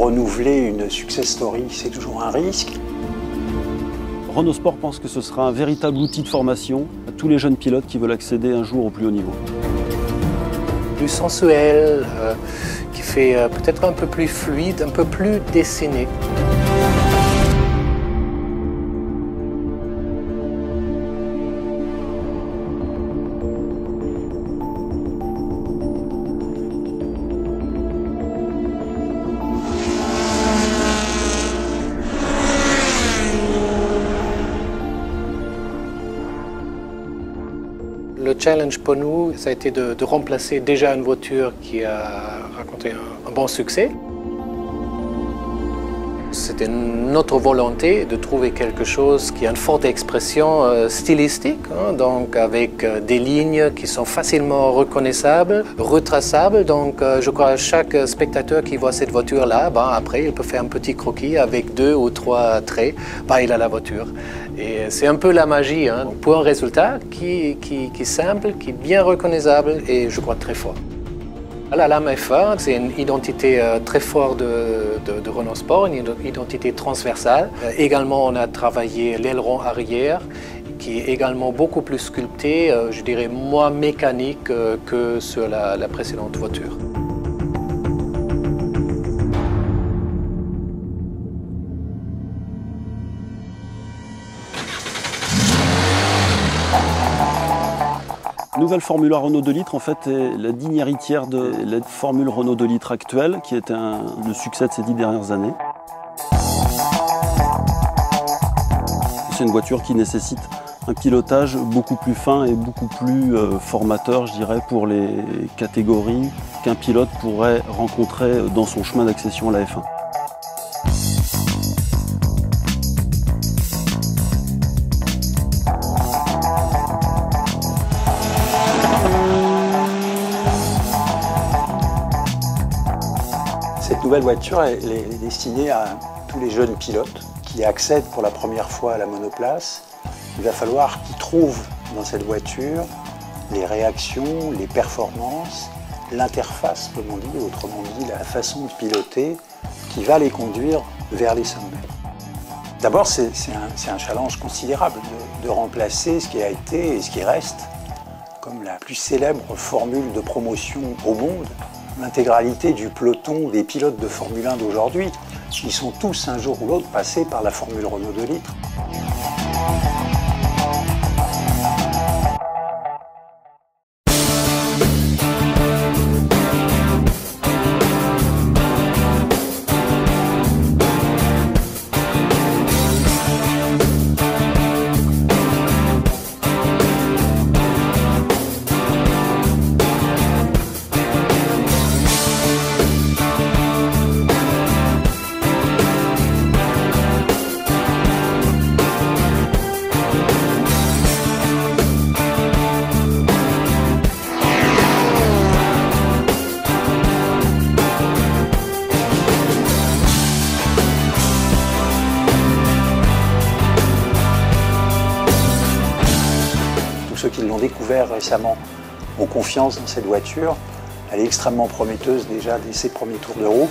renouveler une success story, c'est toujours un risque. Renault Sport pense que ce sera un véritable outil de formation à tous les jeunes pilotes qui veulent accéder un jour au plus haut niveau. Plus sensuel, qui fait peut-être un peu plus fluide, un peu plus dessiné. Le challenge pour nous, ça a été de remplacer déjà une voiture qui a rencontré un bon succès. C'était notre volonté de trouver quelque chose qui a une forte expression stylistique, donc avec des lignes qui sont facilement reconnaissables, retraçables. Donc je crois que chaque spectateur qui voit cette voiture-là, après il peut faire un petit croquis avec 2 ou 3 traits, il a la voiture. Et c'est un peu la magie, pour un résultat qui est simple, qui est bien reconnaissable et je crois très fort. La lame F1, c'est une identité très forte de Renault Sport, une identité transversale. Également, on a travaillé l'aileron arrière, qui est également beaucoup plus sculpté, je dirais moins mécanique que sur la précédente voiture. Nouvelle Formule 1 Renault 2 litres, en fait, est la digne héritière de la Formule Renault 2 litres actuelle, qui était le succès de ces 10 dernières années. C'est une voiture qui nécessite un pilotage beaucoup plus fin et beaucoup plus formateur, je dirais, pour les catégories qu'un pilote pourrait rencontrer dans son chemin d'accession à la F1. Cette nouvelle voiture, elle est destinée à tous les jeunes pilotes qui accèdent pour la première fois à la monoplace. Il va falloir qu'ils trouvent dans cette voiture les réactions, les performances, l'interface, comme on dit, autrement dit la façon de piloter qui va les conduire vers les sommets. D'abord, c'est un challenge considérable de remplacer ce qui a été et ce qui reste comme la plus célèbre formule de promotion au monde. L'intégralité du peloton des pilotes de Formule 1 d'aujourd'hui, ils sont tous un jour ou l'autre passés par la Formule Renault 2 litres. Ceux qui l'ont découvert récemment ont confiance dans cette voiture. Elle est extrêmement prometteuse déjà dès ses premiers tours de roue.